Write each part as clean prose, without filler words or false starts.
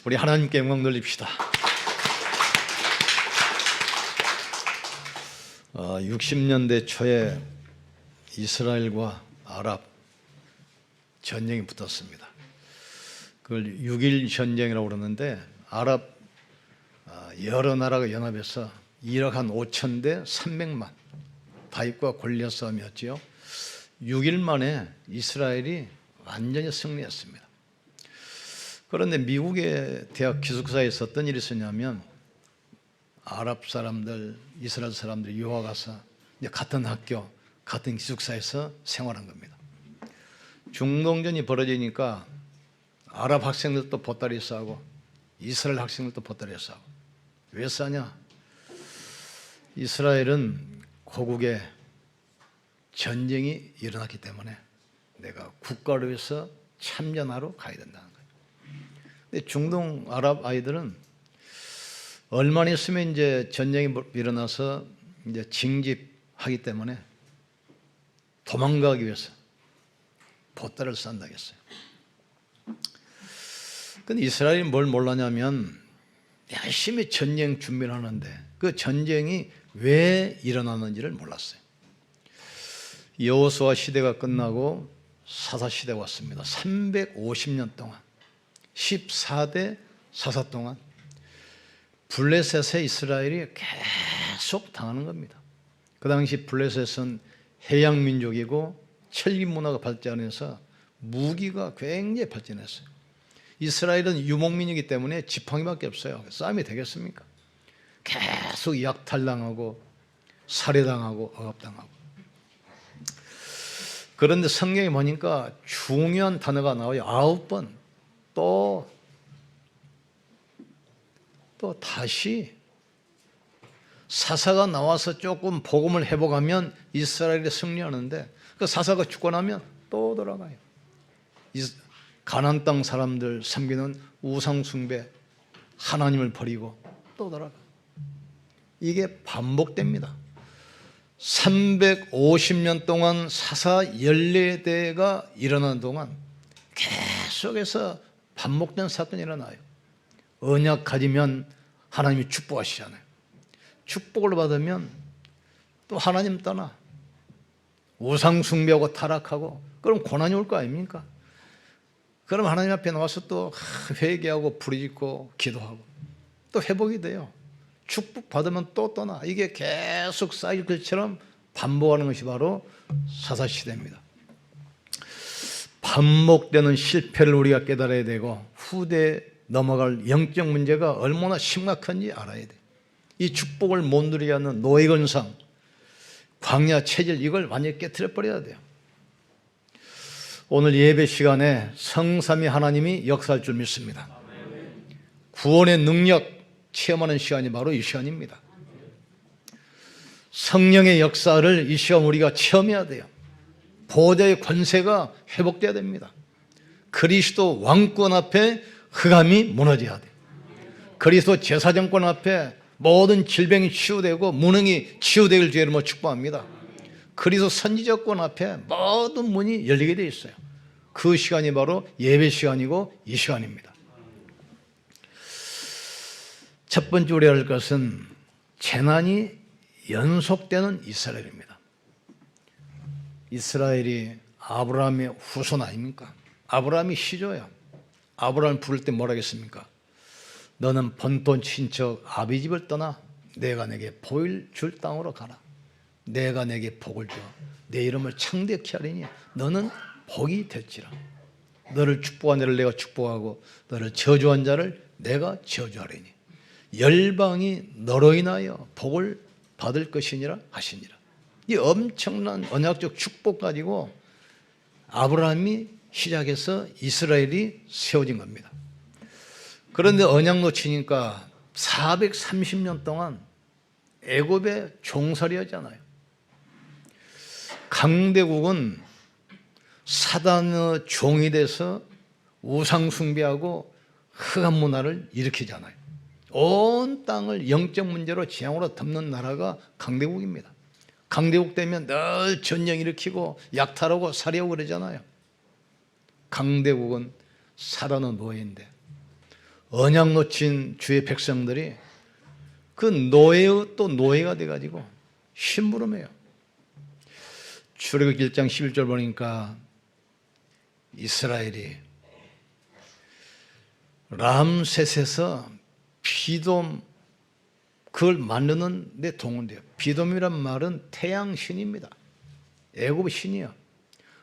우리 하나님께 영광 돌립시다. 60년대 초에 이스라엘과 아랍 전쟁이 붙었습니다. 그걸 6.1 전쟁이라고 그러는데 아랍 여러 나라가 연합해서 이rak 한 5천 대 300만 다윗과 골리앗 싸움이었지요. 6일 만에 이스라엘이 완전히 승리했습니다. 그런데 미국의 대학 기숙사에 어떤 일이 있었냐면 아랍 사람들, 이스라엘 사람들이 유학 가서 이제 같은 학교, 같은 기숙사에서 생활한 겁니다. 중동전이 벌어지니까 아랍 학생들도 보따리 싸고 이스라엘 학생들도 보따리 싸고. 왜 싸냐? 이스라엘은 고국에 전쟁이 일어났기 때문에 내가 국가를 위해서 참전하러 가야 된다는 거예요. 근데 중동 아랍 아이들은 얼마나 있으면 이제 전쟁이 일어나서 이제 징집하기 때문에 도망가기 위해서 보따리를 싼다고 했어요. 근데 이스라엘이 뭘 몰랐냐면 열심히 전쟁 준비를 하는데 그 전쟁이 왜 일어나는지를 몰랐어요. 여호수아 시대가 끝나고 사사 시대가 왔습니다. 350년 동안 14대 사사 동안 블레셋에 이스라엘이 계속 당하는 겁니다. 그 당시 블레셋은 해양 민족이고 철기 문화가 발전해서 무기가 굉장히 발전했어요. 이스라엘은 유목민이기 때문에 지팡이밖에 없어요. 싸움이 되겠습니까? 계속 약탈당하고 살해당하고 억압당하고. 그런데 성경에 보니까 중요한 단어가 나와요. 9번 또 다시 사사가 나와서 조금 복음을 회복하면 이스라엘이 승리하는데 그 사사가 죽고 나면 또 돌아가요. 가나안 땅 사람들 섬기는 우상 숭배, 하나님을 버리고 또 돌아가. 이게 반복됩니다. 350년 동안 사사 14대가 일어나는 동안 계속해서 반복된 사건이 일어나요. 언약 가지면 하나님이 축복하시잖아요. 축복을 받으면 또 하나님 떠나 우상 숭배하고 타락하고 그럼 고난이 올 거 아닙니까? 그럼 하나님 앞에 나와서 또 회개하고 부르짖고 기도하고 또 회복이 돼요. 축복 받으면 또 떠나. 이게 계속 사이클처럼 반복하는 것이 바로 사사시대입니다. 반복되는 실패를 우리가 깨달아야 되고 후대에 넘어갈 영적 문제가 얼마나 심각한지 알아야 돼요. 이 축복을 못 누리게 하는 노예건상, 광야 체질 이걸 완전히 깨트려 버려야 돼요. 오늘 예배 시간에 성삼위 하나님이 역사할 줄 믿습니다. 구원의 능력 체험하는 시간이 바로 이 시간입니다. 성령의 역사를 이 시간 우리가 체험해야 돼요. 보좌의 권세가 회복돼야 됩니다. 그리스도 왕권 앞에 흑암이 무너져야 돼요. 그리스도 제사정권 앞에 모든 질병이 치유되고 무능이 치유되길 주의 이름으로 축복합니다. 그리스도 선지자권 앞에 모든 문이 열리게 되어 있어요. 그 시간이 바로 예배 시간이고 이 시간입니다. 첫 번째 우리가 할 것은 재난이 연속되는 이스라엘입니다. 이스라엘이 아브라함의 후손 아닙니까? 아브라함이 시조예요. 아브라함을 부를 때 뭐라 했습니까? 너는 본토 친척 아비 집을 떠나 내가 내게 보일 줄 땅으로 가라. 내가 내게 복을 줘. 내 이름을 창대케 하리니 너는 복이 될지라. 너를 축복한 자를 내가 축복하고 너를 저주한 자를 내가 저주하리니 열방이 너로 인하여 복을 받을 것이니라 하시니라. 이 엄청난 언약적 축복 가지고 아브라함이 시작해서 이스라엘이 세워진 겁니다. 그런데 언약 놓치니까 430년 동안 애굽에 종살이 하잖아요. 강대국은 사단의 종이 돼서 우상 숭배하고 흑암 문화를 일으키잖아요. 온 땅을 영적 문제로 재앙으로 덮는 나라가 강대국입니다. 강대국 되면 늘 전쟁 일으키고 약탈하고 살해하고 그러잖아요. 강대국은 사단의 노예인데 언약 놓친 주의 백성들이 그 노예의 또 노예가 돼가지고 심부름해요. 출애굽기 1장 11절 보니까 이스라엘이 람셋에서 비돔 그걸 만드는 데 동원돼요. 비돔이란 말은 태양신입니다. 애굽의 신이요.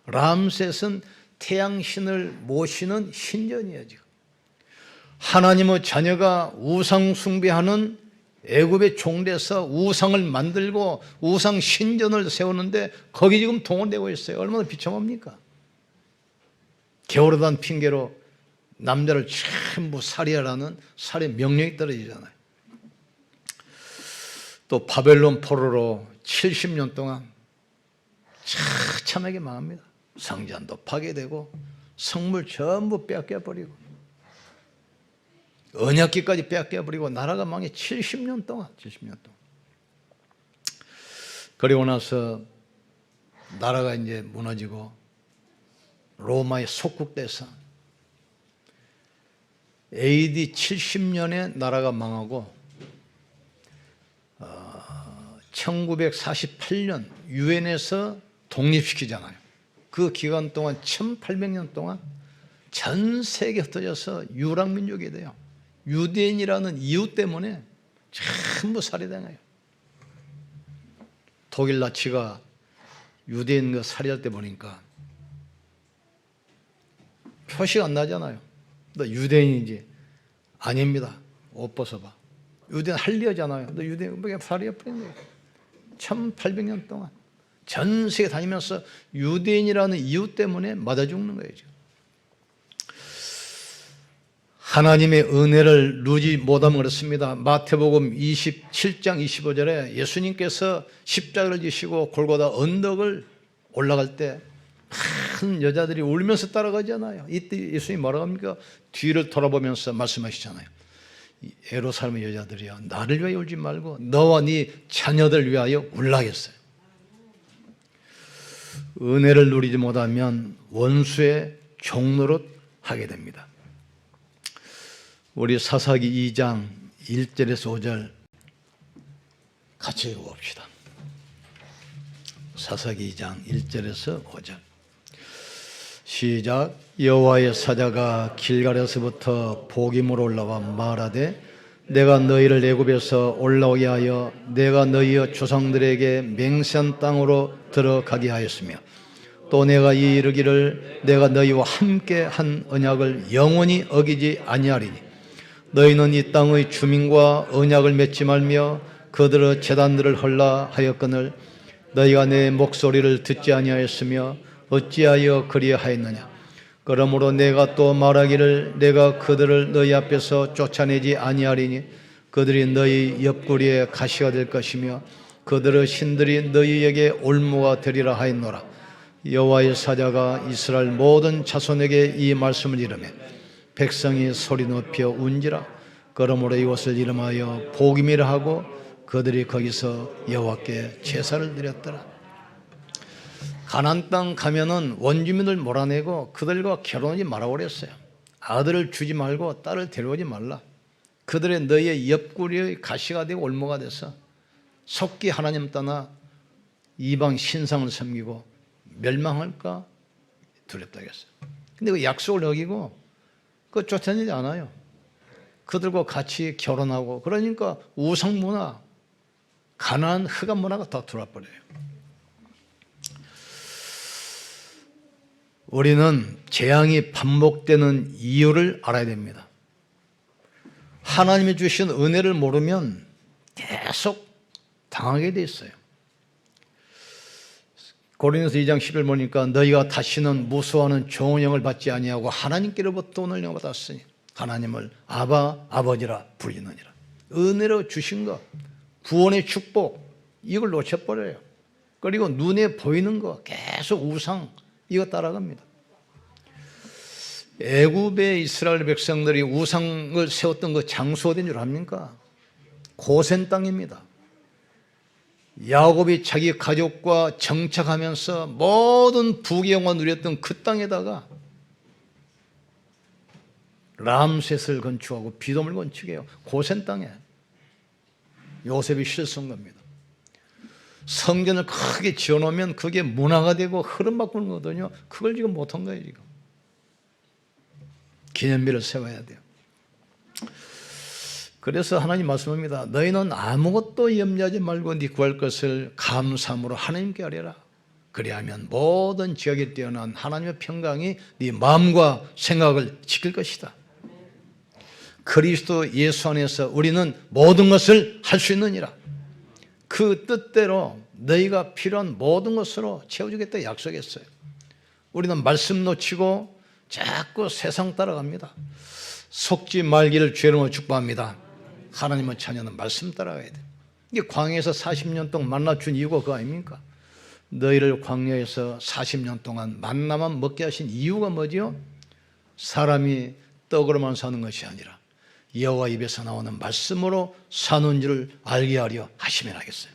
람셋은 태양신을 모시는 신전이에요. 지금 하나님의 자녀가 우상 숭배하는 애굽의 종돼서 우상을 만들고 우상 신전을 세우는데 거기 지금 동원되고 있어요. 얼마나 비참합니까? 게으르다는 핑계로 남자를 전부 살해하라는 살해 명령이 떨어지잖아요. 또 바벨론 포로로 70년 동안 처참하게 망합니다. 성전도 파괴되고 성물 전부 빼앗겨버리고 언약궤까지 빼앗겨버리고 나라가 망해 70년 동안. 그리고 나서 나라가 이제 무너지고 로마에 속국돼서 AD 70년에 나라가 망하고 1948년 유엔에서 독립시키잖아요. 그 기간 동안 1800년 동안 전 세계에 흩어져서 유랑민족이 돼요. 유대인이라는 이유 때문에 전부 살해당해요. 독일 나치가 유대인 살해할 때 보니까 표시가 안 나잖아요. 너 유대인인지 아닙니다. 옷 벗어봐. 유대인 할리하잖아요. 너 유대인 왜 살해해버린 거예요. 1800년 동안 전 세계 다니면서 유대인이라는 이유 때문에 맞아 죽는 거예요. 지금. 하나님의 은혜를 누리지 못하면 그렇습니다. 마태복음 27장 25절에 예수님께서 십자가를 지시고 골고다 언덕을 올라갈 때 많은 여자들이 울면서 따라가잖아요. 이때 예수님이 뭐라고 합니까? 뒤를 돌아보면서 말씀하시잖아요. 예루살렘의 여자들이여 나를 위하여 울지 말고 너와 네 자녀들 위하여 울라 했어요. 은혜를 누리지 못하면 원수의 종노릇 하게 됩니다. 우리 사사기 2장 1절에서 5절 같이 읽어봅시다. 사사기 2장 1절에서 5절 시작. 여호와의 사자가 길갈에서부터 복임으로 올라와 말하되 내가 너희를 애굽에서 올라오게 하여 내가 너희의 조상들에게 맹세한 땅으로 들어가게 하였으며 또 내가 이르기를 내가 너희와 함께 한 언약을 영원히 어기지 아니하리니 너희는 이 땅의 주민과 언약을 맺지 말며 그들의 제단들을 헐라 하였거늘 너희가 내 목소리를 듣지 아니하였으며 어찌하여 그리하였느냐. 그러므로 내가 또 말하기를 내가 그들을 너희 앞에서 쫓아내지 아니하리니 그들이 너희 옆구리에 가시가 될 것이며 그들의 신들이 너희에게 올무가 되리라 하였노라. 여호와의 사자가 이스라엘 모든 자손에게 이 말씀을 이르며 백성이 소리 높여 운지라. 그러므로 이곳을 이름하여 복임이라 하고 그들이 거기서 여호와께 제사를 드렸더라. 가나안 땅 가면은 원주민들 몰아내고 그들과 결혼하지 말라고 그랬어요. 아들을 주지 말고 딸을 데려오지 말라. 그들의 너희의 옆구리의 가시가 되고 올무가 돼서 속기 하나님 떠나 이방 신상을 섬기고 멸망할까 두렵다 했어요. 근데 그 약속을 어기고 그거 쫓아내지 않아요. 그들과 같이 결혼하고 그러니까 우상 문화, 가나안 흑암 문화가 다 들어와 버려요. 우리는 재앙이 반복되는 이유를 알아야 됩니다. 하나님이 주신 은혜를 모르면 계속 당하게 돼 있어요. 고린도서 2장 10절 보니까 너희가 다시는 무수하는 종영을 받지 아니하고 하나님께로부터 오늘 영을 받았으니 하나님을 아바 아버지라 부르느니라. 은혜로 주신 것, 구원의 축복 이걸 놓쳐버려요. 그리고 눈에 보이는 거 계속 우상 이거 따라갑니다. 애굽의 이스라엘 백성들이 우상을 세웠던 그 장소 어딘 줄 압니까? 고센 땅입니다. 야곱이 자기 가족과 정착하면서 모든 부귀영화 누렸던 그 땅에다가 람셋을 건축하고 비돔을 건축해요. 고센 땅에 요셉이 실수한 겁니다. 성전을 크게 지어놓으면 그게 문화가 되고 흐름 바꾸는 거거든요. 그걸 지금 못한 거예요. 지금 기념비를 세워야 돼요. 그래서 하나님 말씀합니다. 너희는 아무것도 염려하지 말고 네 구할 것을 감사함으로 하나님께 아뢰라. 그리하면 모든 지각에 뛰어난 하나님의 평강이 네 마음과 생각을 지킬 것이다. 그리스도 예수 안에서 우리는 모든 것을 할 수 있느니라. 그 뜻대로 너희가 필요한 모든 것으로 채워주겠다 약속했어요. 우리는 말씀 놓치고 자꾸 세상 따라갑니다. 속지 말기를 주의 이름으로 축복합니다. 하나님의 자녀는 말씀 따라가야 돼요. 이게 광야에서 40년 동안 만나 준 이유가 그거 아닙니까? 너희를 광야에서 40년 동안 만나만 먹게 하신 이유가 뭐지요? 사람이 떡으로만 사는 것이 아니라 여호와 입에서 나오는 말씀으로 사는 줄을 알게 하려 하시면 하겠어요.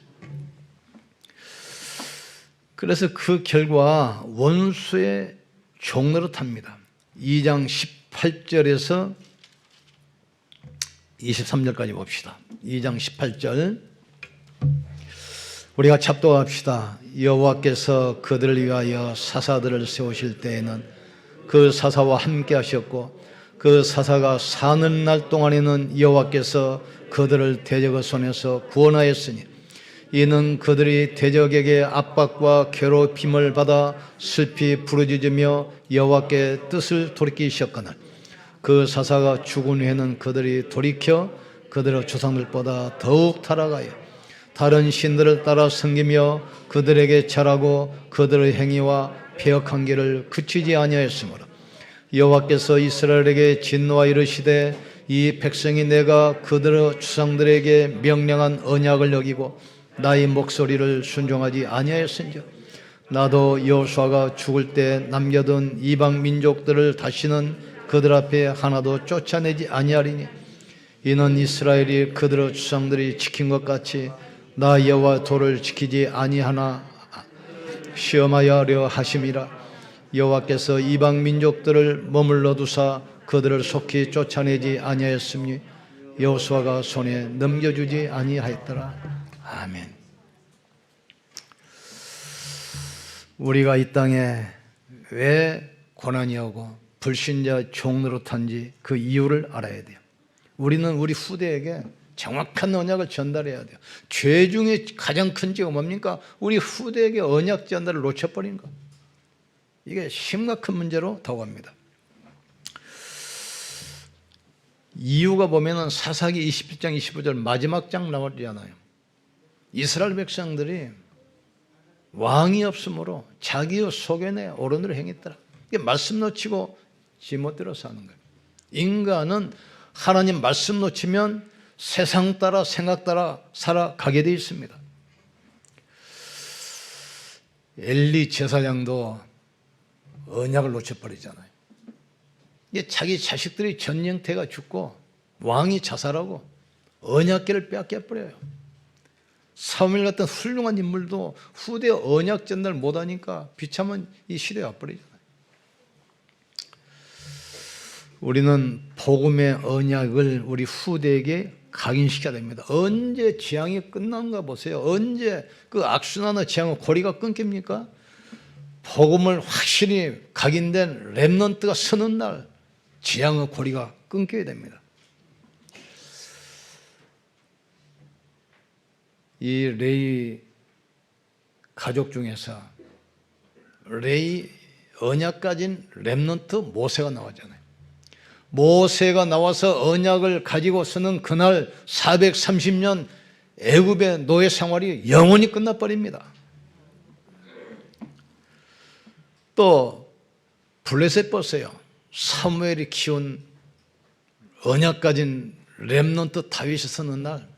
그래서 그 결과 원수의 종노릇합니다. 2장 18절에서 23절까지 봅시다. 2장 18절 우리가 합독합시다. 여호와께서 그들을 위하여 사사들을 세우실 때에는 그 사사와 함께 하셨고 그 사사가 사는 날 동안에는 여호와께서 그들을 대적의 손에서 구원하였으니 이는 그들이 대적에게 압박과 괴롭힘을 받아 슬피 부르짖으며 여호와께 뜻을 돌이키셨거늘 그 사사가 죽은 후에는 그들이 돌이켜 그들의 조상들보다 더욱 타락하여 다른 신들을 따라 섬기며 그들에게 절하고 그들의 행위와 패역한 길을 그치지 아니하였으므로 여호와께서 이스라엘에게 진노하 이르시되 이 백성이 내가 그들의 조상들에게 명령한 언약을 여기고 나의 목소리를 순종하지 아니하였은즉 나도 여호수아가 죽을 때 남겨둔 이방 민족들을 다시는 그들 앞에 하나도 쫓아내지 아니하리니 이는 이스라엘이 그들의 조상들이 지킨 것 같이 나 여호와 도를 지키지 아니하나 시험하여 하려 하심이라. 여호와께서 이방 민족들을 머물러 두사 그들을 속히 쫓아내지 아니하였으니 여호수아가 손에 넘겨주지 아니하였더라. 아멘. 우리가 이 땅에 왜 고난이 오고 불신자 종노릇한지 그 이유를 알아야 돼요. 우리는 우리 후대에게 정확한 언약을 전달해야 돼요. 죄 중에 가장 큰 죄가 뭡니까? 우리 후대에게 언약 전달을 놓쳐버린 것. 이게 심각한 문제로 다가옵니다. 이유가 보면은 사사기 21장 25절 마지막 장 나오잖아요. 이스라엘 백성들이 왕이 없으므로 자기의 소견에 옳은 대로 행했더라. 이게 말씀 놓치고 지멋대로 사는 거예요. 인간은 하나님 말씀 놓치면 세상 따라 생각 따라 살아가게 되어 있습니다. 엘리 제사장도 언약을 놓쳐버리잖아요. 이게 자기 자식들이 전령태가 죽고 왕이 자살하고 언약궤를 빼앗겨버려요. 사무엘 같은 훌륭한 인물도 후대 언약 전달 못하니까 비참한 이 시대에 와버리잖아요. 우리는 복음의 언약을 우리 후대에게 각인시켜야 됩니다. 언제 재앙이 끝난가 보세요. 언제 그 악순환의 재앙의 고리가 끊깁니까? 복음을 확실히 각인된 렘넌트가 서는 날 재앙의 고리가 끊겨야 됩니다. 이 레위 가족 중에서 레위 언약 가진 렘넌트 모세가 나왔잖아요. 모세가 나와서 언약을 가지고서는 그날 430년 애굽의 노예 생활이 영원히 끝나버립니다. 또 블레셋 보세요. 사무엘이 키운 언약 가진 렘넌트 다윗이 서는 날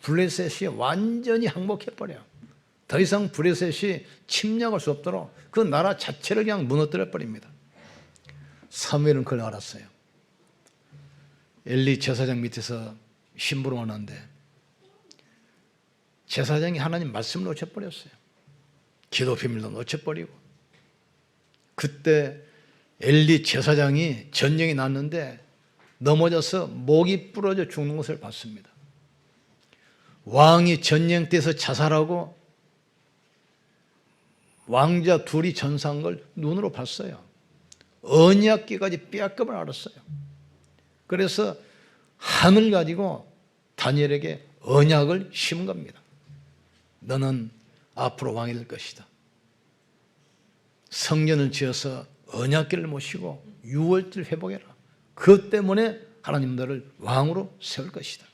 블레셋이 완전히 항복해버려요. 더 이상 블레셋이 침략할 수 없도록 그 나라 자체를 그냥 무너뜨려 버립니다. 사무엘은 그걸 알았어요. 엘리 제사장 밑에서 심부름하는데 제사장이 하나님 말씀을 놓쳐버렸어요. 기도 비밀도 놓쳐버리고 그때 엘리 제사장이 전쟁이 났는데 넘어져서 목이 부러져 죽는 것을 봤습니다. 왕이 전쟁터에서 자살하고 왕자 둘이 전사한 걸 눈으로 봤어요. 언약궤까지 빼앗김을 알았어요. 그래서 한을 가지고 다니엘에게 언약을 심은 겁니다. 너는 앞으로 왕이 될 것이다. 성전을 지어서 언약궤를 모시고 유월절 회복해라. 그것 때문에 하나님 너를 왕으로 세울 것이다.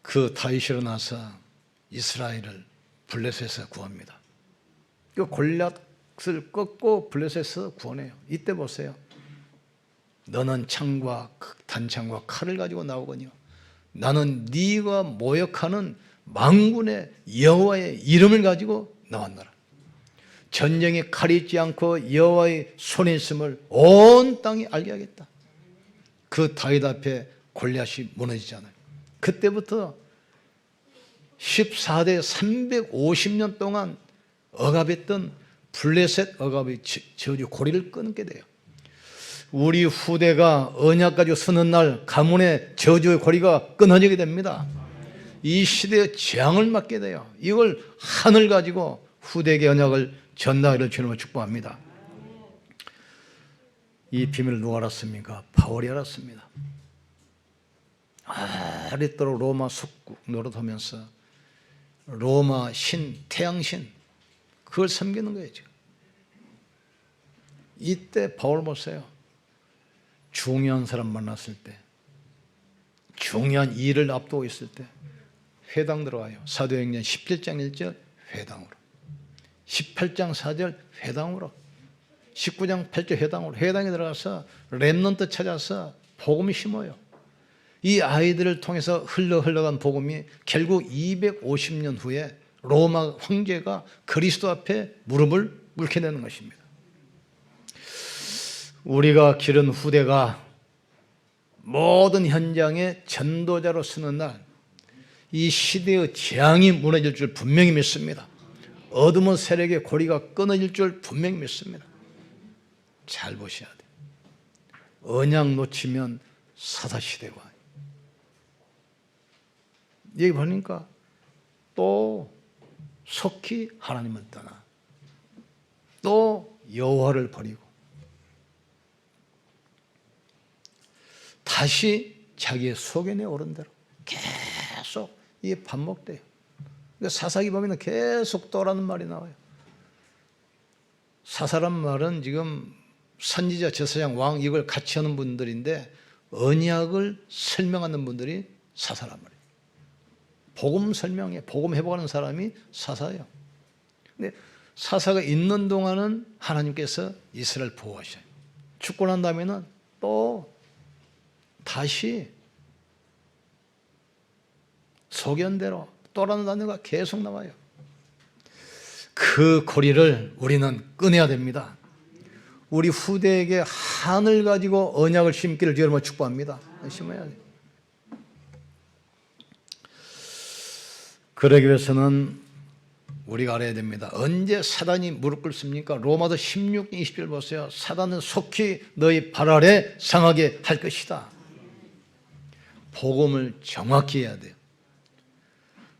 그 다윗이 일어나서 이스라엘을 블레셋에서 구합니다. 그 골리앗을 꺾고 블레셋에서 구원해요. 이때 보세요. 너는 창과 단창과 칼을 가지고 나오거니와 나는 네가 모욕하는 만군의 여호와의 이름을 가지고 나왔노라. 전쟁에 칼이 있지 않고 여호와의 손에 있음을 온 땅이 알게 하겠다. 그 다윗 앞에 골리앗이 무너지잖아요. 그때부터 14대 350년 동안 억압했던 블레셋 억압의 저주 고리를 끊게 돼요. 우리 후대가 언약 가지고 서는 날 가문의 저주의 고리가 끊어지게 됩니다. 이 시대의 재앙을 맞게 돼요. 이걸 하늘 가지고 후대에게 언약을 전하기를 주님으로 축복합니다. 이 비밀을 누가 알았습니까? 바울이 알았습니다. 오랫도록 로마 속국 노릇하면서 로마 신, 태양신 그걸 섬기는 거예요. 지금. 이때 바울 보세요. 중요한 사람 만났을 때, 중요한 일을 앞두고 있을 때 회당 들어가요. 사도행전 17장 1절 회당으로, 18장 4절 회당으로, 19장 8절 회당으로, 회당에 들어가서 렘넌트 찾아서 복음을 심어요. 이 아이들을 통해서 흘러간 복음이 결국 250년 후에 로마 황제가 그리스도 앞에 무릎을 꿇게 되는 것입니다. 우리가 기른 후대가 모든 현장에 전도자로 서는 날, 이 시대의 재앙이 무너질 줄 분명히 믿습니다. 어둠의 세력의 고리가 끊어질 줄 분명히 믿습니다. 잘 보셔야 돼요. 언약 놓치면 사사시대가 와요. 여기 보니까 또 속히 하나님을 떠나 또 여호와를 버리고 다시 자기의 소견에 오른 대로 계속 이게 반복돼요. 그러니까 사사기 보면 계속 또라는 말이 나와요. 사사란 말은 지금 선지자, 제사장, 왕 이걸 같이 하는 분들인데 언약을 설명하는 분들이 사사란 말이에요. 복음 설명해, 복음 회복하는 사람이 사사예요. 근데 사사가 있는 동안은 하나님께서 이스라엘 보호하셔요. 죽고 난 다음에는 또 다시 소견대로 또라는 단어가 계속 나와요. 그 고리를 우리는 끊어야 됩니다. 우리 후대에게 한을 가지고 언약을 심기를 주님으로 축복합니다. 심어야 돼요. 그러기 위해서는 우리가 알아야 됩니다. 언제 사단이 무릎 꿇습니까? 로마서 16장 20절 보세요. 사단은 속히 너희 발 아래 상하게 할 것이다. 복음을 정확히 해야 돼요.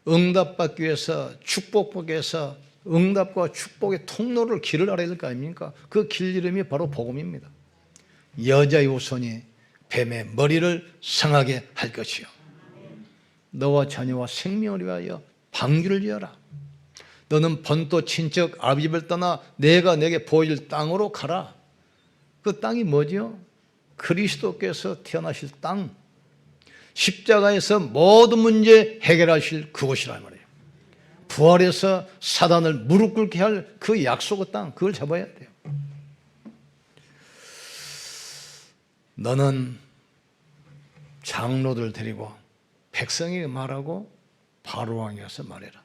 응답받기 위해서, 축복받기 위해서 응답과 축복의 통로를 길을 알아야 될 거 아닙니까? 그 길 이름이 바로 복음입니다. 여자의 후손이 뱀의 머리를 상하게 할 것이요 너와 자녀와 생명을 위하여 방주를 지어라. 너는 본토 친척 아비집을 떠나 내가 내게 보여줄 땅으로 가라. 그 땅이 뭐죠? 그리스도께서 태어나실 땅, 십자가에서 모든 문제 해결하실 그곳이란 말이에요. 부활해서 사단을 무릎 꿇게 할 그 약속의 땅, 그걸 잡아야 돼요. 너는 장로들 데리고 백성에게 말하고 바로 왕에 가서 말해라.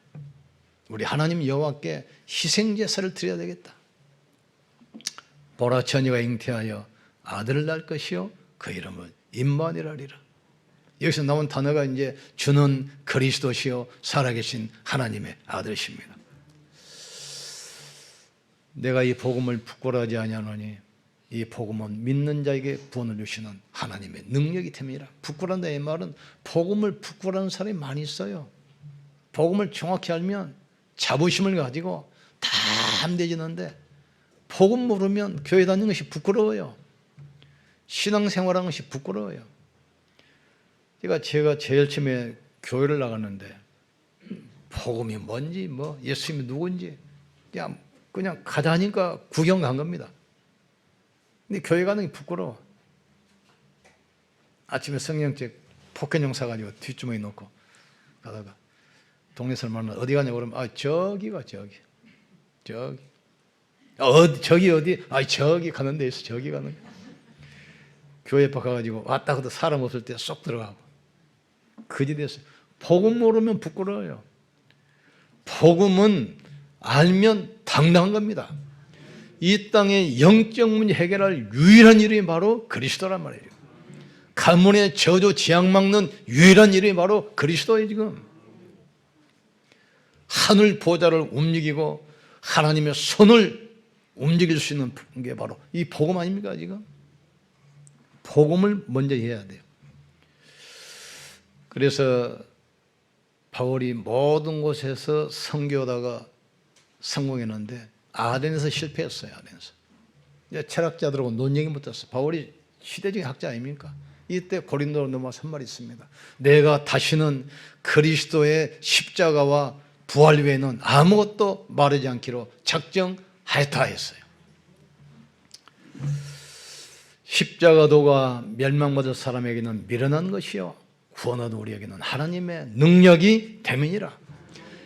우리 하나님 여호와께 희생제사를 드려야 되겠다. 보라, 처녀가 잉태하여 아들을 낳을 것이요 그 이름을 임마누엘이라. 여기서 나온 단어가 이제 주는 그리스도시요 살아계신 하나님의 아들이십니다. 내가 이 복음을 부끄러워하지 아니하노니 이 복음은 믿는 자에게 구원을 주시는 하나님의 능력이 됨이라. 부끄러운다 이 말은 복음을 부끄러워하는 사람이 많이 있어요. 복음을 정확히 알면 자부심을 가지고 다 함대지는데 복음 모르면 교회 다니는 것이 부끄러워요. 신앙생활하는 것이 부끄러워요. 그러니까 제가 제일 처음에 교회를 나갔는데 복음이 뭔지 뭐 예수님이 누군지 그냥 가자니까 구경 간 겁니다. 근데 교회 가는 게 부끄러워. 아침에 성령책 포켓용 사가지고 뒷주머니 놓고 가다가 동네 사람 만나면 어디 가냐고 그러면 저기가 저기 저기 어디? 저기 가는 데 있어. 저기 가는 데. 교회 앞에 가가지고 왔다 갔다 사람 없을 때 쏙 들어가고 그지 됐어요. 복음 모르면 부끄러워요. 복음은 알면 당당한 겁니다. 이 땅의 영적 문제 해결할 유일한 이름이 바로 그리스도란 말이에요. 가문의 저주 지향 막는 유일한 이름이 바로 그리스도예요. 지금 하늘 보좌를 움직이고 하나님의 손을 움직일 수 있는 게 바로 이 복음 아닙니까? 지금 복음을 먼저 해야 돼요. 그래서 바울이 모든 곳에서 선교하다가 성공했는데 아덴에서 실패했어요. 아덴에서 철학자들하고 논쟁이 붙었어요. 바울이 시대적인 학자 아닙니까? 이때 고린도로 넘어와서 한 말이 있습니다. 내가 다시는 그리스도의 십자가와 부활 외에는 아무것도 말하지 않기로 작정하였다 했어요. 십자가도가 멸망받을 사람에게는 미련한 것이요 구원하는 우리에게는 하나님의 능력이 됨이니라.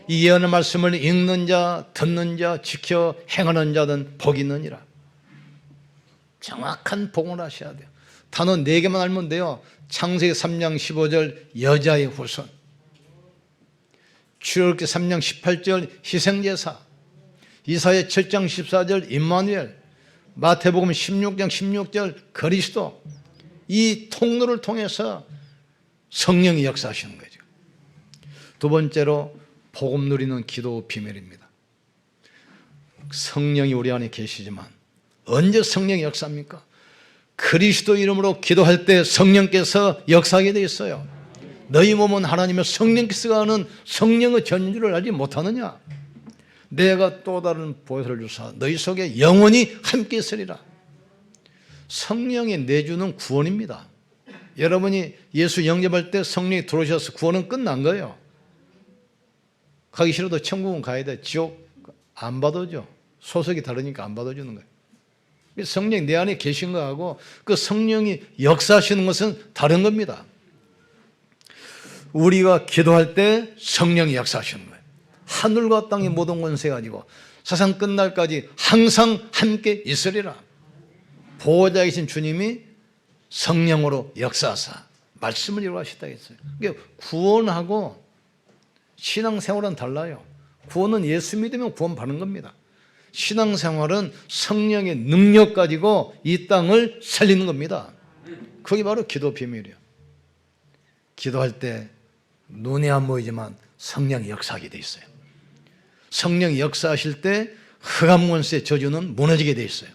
이 예언의 말씀을 읽는 자, 듣는 자, 지켜 행하는 자는 복이 있느니라. 정확한 복음을 하셔야 돼요. 단어 4개만 알면 돼요. 창세기 3장 15절 여자의 후손, 출애굽기 3장 18절 희생제사, 이사야 7장 14절 임마누엘, 마태복음 16장 16절 그리스도. 이 통로를 통해서 성령이 역사하시는 거죠. 두 번째로 복음 누리는 기도 비밀입니다. 성령이 우리 안에 계시지만 언제 성령이 역사합니까? 그리스도 이름으로 기도할 때 성령께서 역사하게 되어 있어요. 너희 몸은 하나님의 성령께서 하는 성령의 전주를 알지 못하느냐? 내가 또 다른 보혈을 주사 너희 속에 영원히 함께 있으리라. 성령이 내주는 구원입니다. 여러분이 예수 영접할 때 성령이 들어오셔서 구원은 끝난 거예요. 가기 싫어도 천국은 가야 돼. 지옥 안 받아줘. 소속이 다르니까 안 받아주는 거예요. 성령이 내 안에 계신 거하고 그 성령이 역사하시는 것은 다른 겁니다. 우리가 기도할 때 성령이 역사하시는 거예요. 하늘과 땅의 모든 권세 가지고 세상 끝날까지 항상 함께 있으리라. 보호자에 계신 주님이 성령으로 역사하사 말씀을 이루하셨다 했어요. 그러니까 구원하고 신앙생활은 달라요. 구원은 예수 믿으면 구원받는 겁니다. 신앙생활은 성령의 능력 가지고 이 땅을 살리는 겁니다. 그게 바로 기도 비밀이에요. 기도할 때 눈에 안 보이지만 성령이 역사하게 돼 있어요. 성령이 역사하실 때 흑암 권세의 저주는 무너지게 돼 있어요.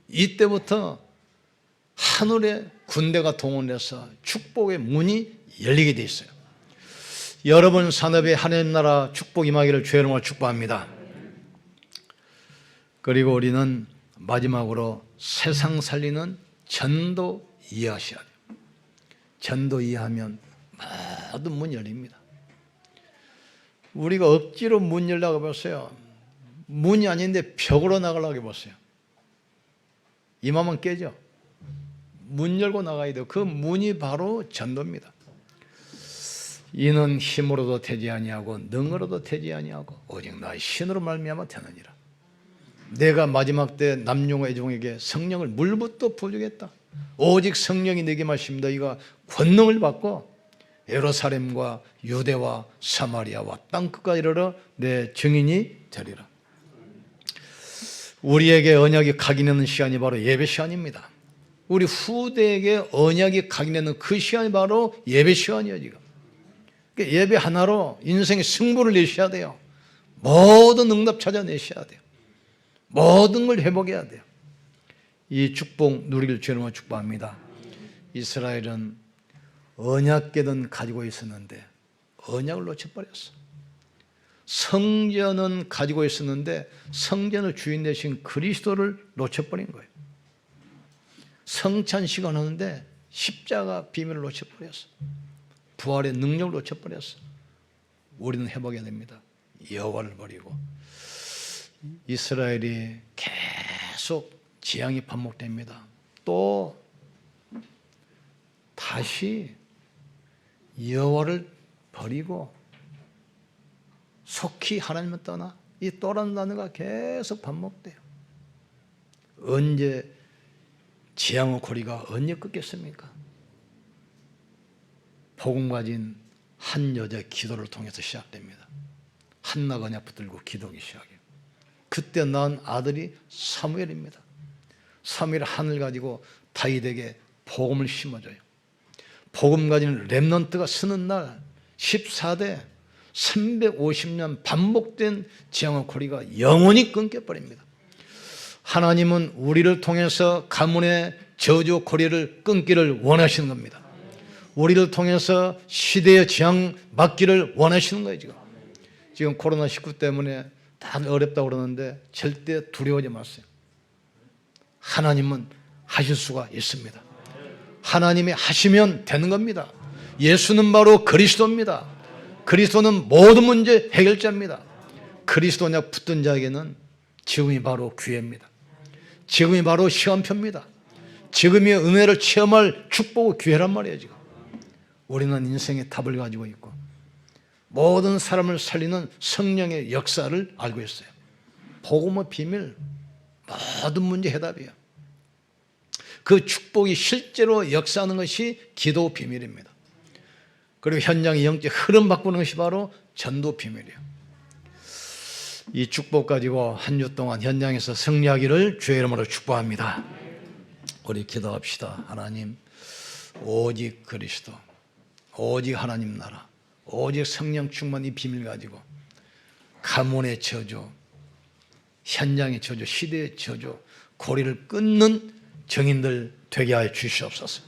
이때부터 하늘의 군대가 동원돼서 축복의 문이 열리게 돼 있어요. 여러분 산업에 하나님 나라 축복 임하기를 주의 이름으로 축복합니다. 그리고 우리는 마지막으로 세상 살리는 전도 이해하셔야 돼요. 전도 이해하면 모든 문이 열립니다. 우리가 억지로 문 열라고 해보세요. 문이 아닌데 벽으로 나가려고 해보세요. 이마만 깨져. 문 열고 나가야 돼요. 그 문이 바로 전도입니다. 이는 힘으로도 되지 아니하고 능으로도 되지 아니하고 오직 나의 신으로 말미암아 되느니라. 내가 마지막 때 남녀와 여종에게 성령을 물부터 부어주겠다. 오직 성령이 내게 마십니다. 이가 권능을 받고 예루살렘과 유대와 사마리아와 땅끝까지 이르러 내 증인이 되리라. 우리에게 언약이 각인하는 시간이 바로 예배 시간입니다. 우리 후대에게 언약이 각인하는 그 시간이 바로 예배 시간이에요. 지금 그러니까 예배 하나로 인생의 승부를 내셔야 돼요. 모든 응답 찾아내셔야 돼요. 모든 걸 회복해야 돼요. 이 축복 누리길 주님으로 축복합니다. 이스라엘은 언약궤는 가지고 있었는데 언약을 놓쳐버렸어. 성전은 가지고 있었는데 성전을 주인 되신 그리스도를 놓쳐버린 거예요. 성찬식을 하는데 십자가 비밀을 놓쳐버렸어. 부활의 능력을 놓쳐버렸어. 우리는 회복해야 됩니다. 여호와를 버리고. 이스라엘이 계속 재앙이 반복됩니다. 또 다시 여호와를 버리고 속히 하나님을 떠나 이 또라는 단어가 계속 반복돼요. 언제 재앙의 고리가 언제 끊겠습니까? 복음 가진 한 여자의 기도를 통해서 시작됩니다. 한나가 그냥 붙들고 기도하기 시작해요. 그때 낳은 아들이 사무엘입니다. 사무엘 하늘 가지고 다윗에게 복음을 심어줘요. 복음 가진 렘넌트가 서는 날 14대 350년 반복된 재앙의 고리가 영원히 끊겨버립니다. 하나님은 우리를 통해서 가문의 저주 고리를 끊기를 원하시는 겁니다. 우리를 통해서 시대의 재앙 막기를 원하시는 거예요. 지금 코로나19 때문에 다들 어렵다고 그러는데 절대 두려워하지 마세요. 하나님은 하실 수가 있습니다. 하나님이 하시면 되는 겁니다. 예수는 바로 그리스도입니다. 그리스도는 모든 문제 해결자입니다. 그리스도냐 붙든 자에게는 지금이 바로 기회입니다. 지금이 바로 시간표입니다. 지금이 은혜를 체험할 축복의 기회란 말이에요. 지금 우리는 인생의 답을 가지고 있고 모든 사람을 살리는 성령의 역사를 알고 있어요. 복음의 비밀, 모든 문제 해답이에요. 그 축복이 실제로 역사하는 것이 기도 비밀입니다. 그리고 현장의 영적 흐름 바꾸는 것이 바로 전도 비밀이에요. 이 축복 가지고 한 주 동안 현장에서 승리하기를 주의 이름으로 축복합니다. 우리 기도합시다. 하나님, 오직 그리스도, 오직 하나님 나라, 오직 성령 충만 이 비밀 가지고 가문의 저주, 현장의 저주, 시대의 저주, 고리를 끊는 정인들 되게 하여 주시옵소서.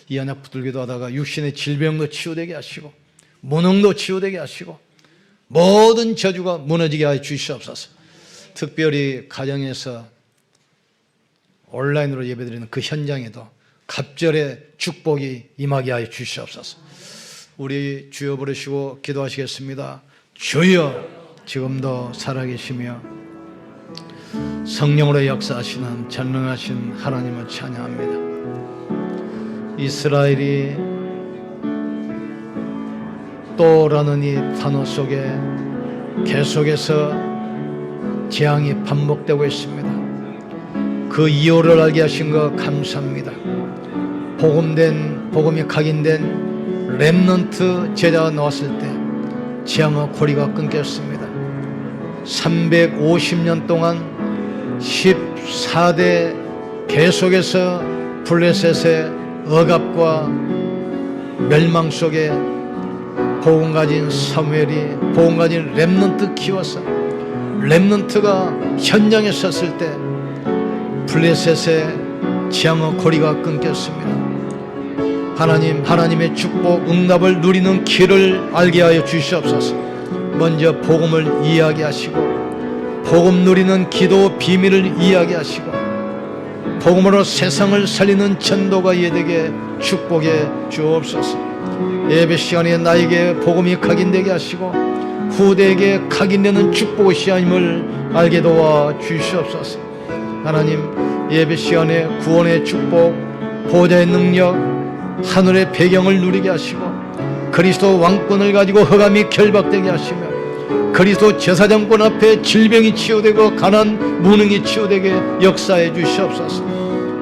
이 언약 붙들기도 하다가 육신의 질병도 치유되게 하시고 무능도 치유되게 하시고 모든 저주가 무너지게 하여 주시옵소서. 특별히 가정에서 온라인으로 예배드리는 그 현장에도 갑절의 축복이 임하게 하여 주시옵소서. 우리 주여 부르시고 기도하시겠습니다. 주여, 지금도 살아계시며 성령으로 역사하시는 전능하신 하나님을 찬양합니다. 이스라엘이 또라는 이 단어 속에 계속해서 재앙이 반복되고 있습니다. 그 이유를 알게 하신 것 감사합니다. 복음이 각인된 렘넌트 제자가 나왔을 때 재앙의 고리가 끊겼습니다. 350년 동안 14대 계속해서 블레셋의 억압과 멸망 속에 복음 가진 사무엘이 복음 가진 렘넌트 키워서 렘넌트가 현장에 섰을 때 블레셋의 재앙의 고리가 끊겼습니다. 하나님, 하나님의 축복 응답을 누리는 길을 알게 하여 주시옵소서. 먼저 복음을 이해하게 하시고 복음 누리는 기도 비밀을 이해하게 하시고 복음으로 세상을 살리는 전도가 이해되게 축복해 주옵소서. 예배 시간에 나에게 복음이 각인되게 하시고 후대에게 각인되는 축복의 시간임을 알게 도와 주시옵소서. 하나님, 예배 시간에 구원의 축복, 보좌의 능력, 하늘의 배경을 누리게 하시고 그리스도 왕권을 가지고 흑암이 결박되게 하시며 그리스도 제사장권 앞에 질병이 치유되고 가난 무능이 치유되게 역사해 주시옵소서.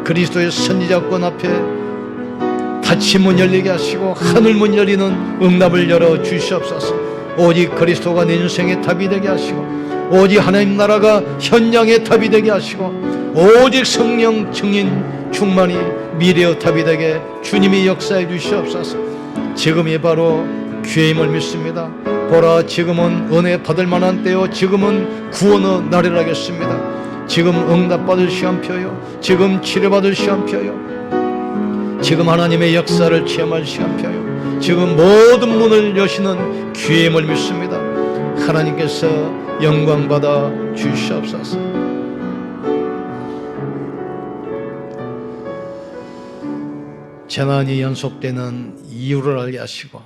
그리스도의 선지자권 앞에 닫힌 문 열리게 하시고 하늘 문 열리는 응답을 열어 주시옵소서. 오직 그리스도가 내 인생의 답이 되게 하시고 오직 하나님 나라가 현장의 답이 되게 하시고 오직 성령 증인 충만이 미래의 답이 되게 주님이 역사해 주시옵소서. 지금이 바로 기회임을 믿습니다. 보라, 지금은 은혜 받을 만한 때요 지금은 구원의 날이라겠습니다. 지금 응답받을 시간표요. 지금 치료받을 시간표요. 지금 하나님의 역사를 체험할 시간표요. 지금 모든 문을 여시는 기회임을 믿습니다. 하나님께서 영광받아 주시옵소서. 재난이 연속되는 이유를 알게 하시고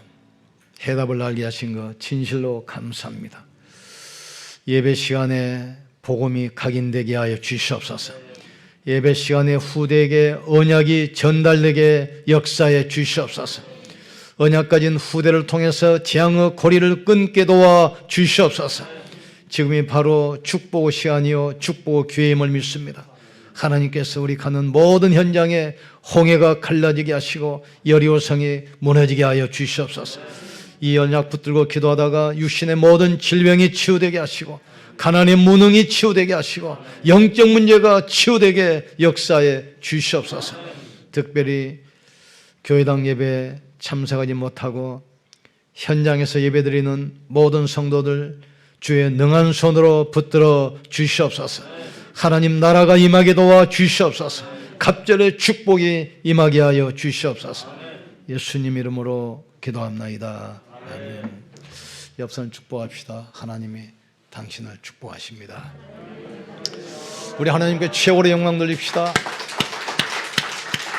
해답을 알게 하신 것 진실로 감사합니다. 예배 시간에 복음이 각인되게 하여 주시옵소서. 예배 시간에 후대에게 언약이 전달되게 역사해 주시옵소서. 언약 가진 후대를 통해서 재앙의 고리를 끊게 도와 주시옵소서. 지금이 바로 축복 시간이요 축복 기회임을 믿습니다. 하나님께서 우리 가는 모든 현장에 홍해가 갈라지게 하시고 여리고성이 무너지게 하여 주시옵소서. 이 언약 붙들고 기도하다가 육신의 모든 질병이 치유되게 하시고 가난의 무능이 치유되게 하시고 영적 문제가 치유되게 역사해 주시옵소서. 특별히 교회당 예배에 참석하지 못하고 현장에서 예배드리는 모든 성도들 주의 능한 손으로 붙들어 주시옵소서. 하나님 나라가 임하게 도와 주시옵소서. 갑절의 축복이 임하게 하여 주시옵소서. 예수님 이름으로 기도합나이다. 아멘. 옆 사람 축복합시다. 하나님이 당신을 축복하십니다. 우리 하나님께 최고의 영광 돌립시다.